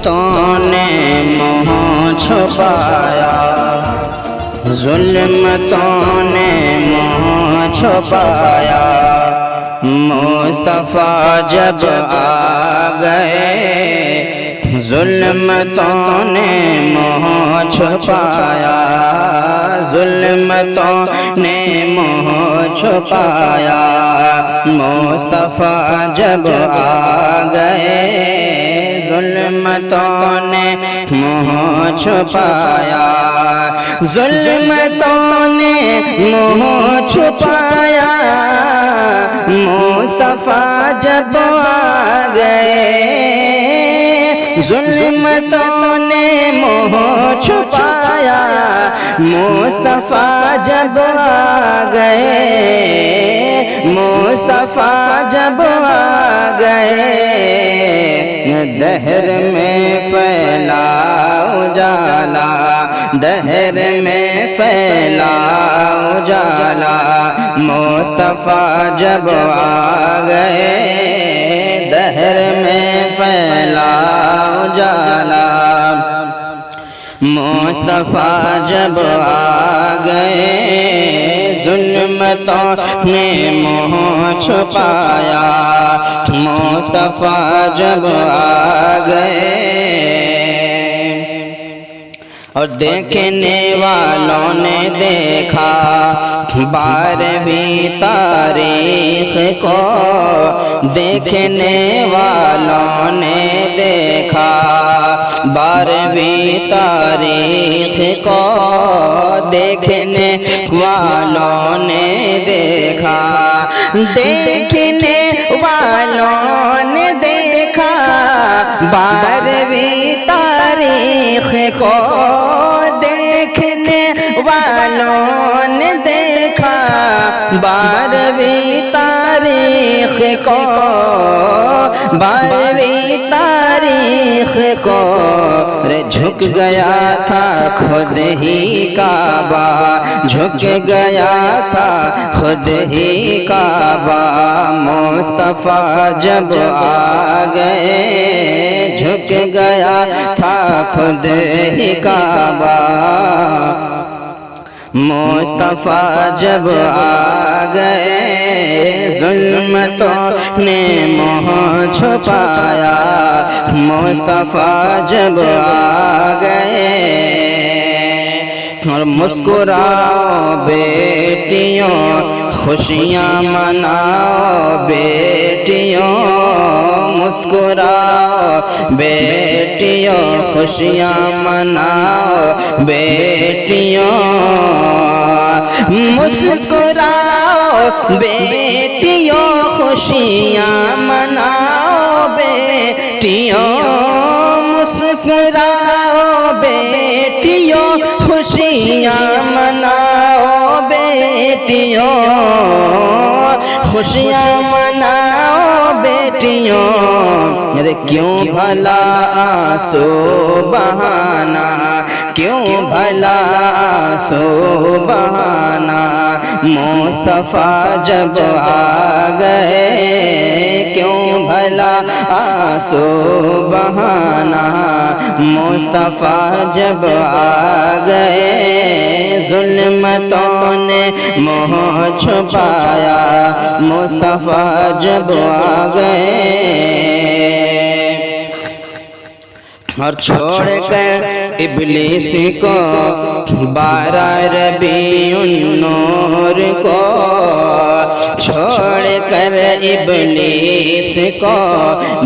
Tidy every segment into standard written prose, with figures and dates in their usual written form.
ظلمتوں نے منہ چھپایا، ظلمتوں نے منہ چھپایا، مصطفیٰ جب آ گئے، ظلمتوں نے منہ چھپایا، ظلمتوں نے منہ چھپایا، مصطفیٰ جب آ گئے، ظلمتوں نے منہ چھپایا، ظلمتوں نے منہ چھپایا، مصطفیٰ جب آ گئے، ظلمتوں نے منہ چھپایا، مصطفیٰ جب آ گئے، مصطفیٰ جب آ گئے، دہر میں پھیلا اجالا، دہر میں پھیلا اجالا، مصطفیٰ جب آ گئے، دہر میں پھیلا اجالا، مصطفیٰ جب آ گئے، ظلمتوں نے منہ چھپایا، مصطفیٰ جب آ گئے، اور دیکھنے والوں نے دیکھا 12ویں تاریخ کو، دیکھنے والوں نے دیکھا 12ویں تاریخ کو، دیکھنے والوں نے دیکھا، دیکھنے والوں نے دیکھا 12ویں تاریخ کو، دیکھنے والوں نے دیکھا 12ویں تاریخ کو، 12ویں تاریخ کو، جھک گیا تھا خود ہی کعبہ، جھک گیا تھا خود ہی کعبہ، مصطفیٰ جب آ گئے، جھک گیا تھا خود ہی کعبہ، مصطفیٰ جب آ گئے، ظلمتوں نے منہ چھپایا، مصطفیٰ جب آ گئے، اور مسکراؤ بیٹیوں خوشیاں مناؤ بیٹیوں، مسکراؤ بیٹیوں خوشیاں مناؤ بیٹیوں، مسکراؤ بیٹیوں خوشیاں مناؤ بیٹیوں، مسکراؤ بیٹیوں خوشیاں مناؤ بیٹیوں، خوشیاں مناؤ بیٹیوں، ارے کیوں بھلا آنسو بہانا، کیوں بھلا آنسو بہانا، مصطفیٰ جب آ گئے، کیوں بھلا آنسو بہانا، مصطفیٰ جب آ گئے، ظلمتوں نے منہ چھپایا، مصطفیٰ جب آ گئے، اور چھوڑ کر ابلیس کو 12 ربیع النور کو، چھوڑ کر ابلیس کو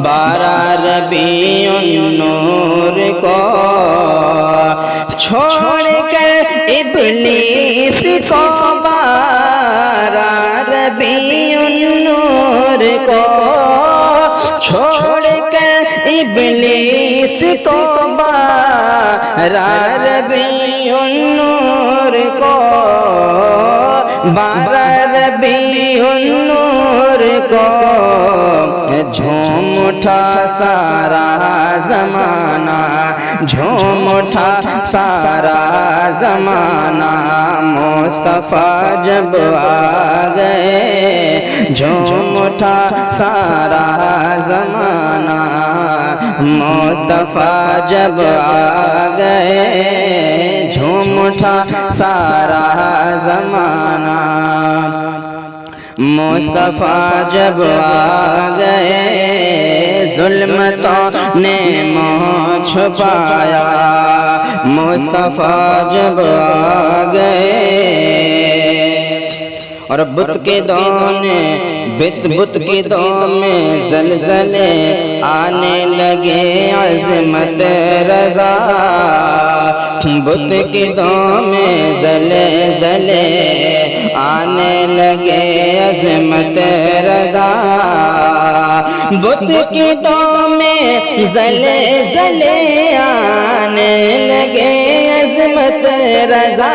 12 ربیع النور کو، چھوڑ کر ابلیس کو 12 ربیع النور کو، چھوڑ کر ابلیس کو 12 ربیع النور کو، 12 ربیع النور نور کو جھوم اٹھا سارا زمانہ، جھوم اٹھا سارا زمانہ، مصطفیٰ جب آ گئے جھوم اٹھا سارا زمانہ، مصطفیٰ جب آ گئے جھوم اٹھا سارا زمانہ، مصطفیٰ جب آ گئے ظلمتوں نے منہ چھپایا، مصطفیٰ جب آ گئے اور بت کے دور کے دور میں زلزلے آنے لگے، عظمت رضا بت کے دور میں زلزلے آنے لگے، عظمت رضا بت کے دور میں زلزلے آنے لگے، عظمت رضا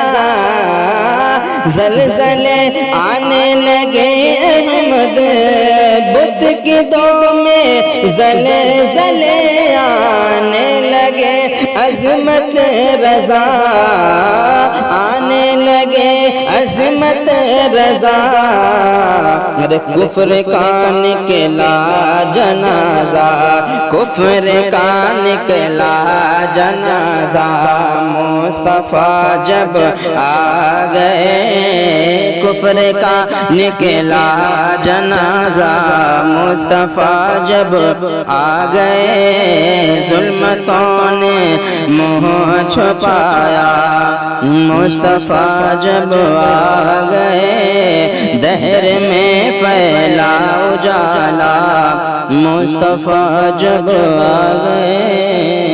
زلزلے آنے لگے، احمد بت کے دور میں زلزلے آنے لگے، عظمت رضا آنے لگے، عظمت رضا کفر کا نکلا جنازہ، کفر کا نکلا جنازہ، مصطفیٰ جب آ گئے کفر کا نکلا جنازہ، مصطفیٰ جب آ گئے ظلمتوں نے منہ چھپایا، مصطفیٰ جب آ گئے دہر میں پھیلا اجالا، مصطفیٰ جب آ گئے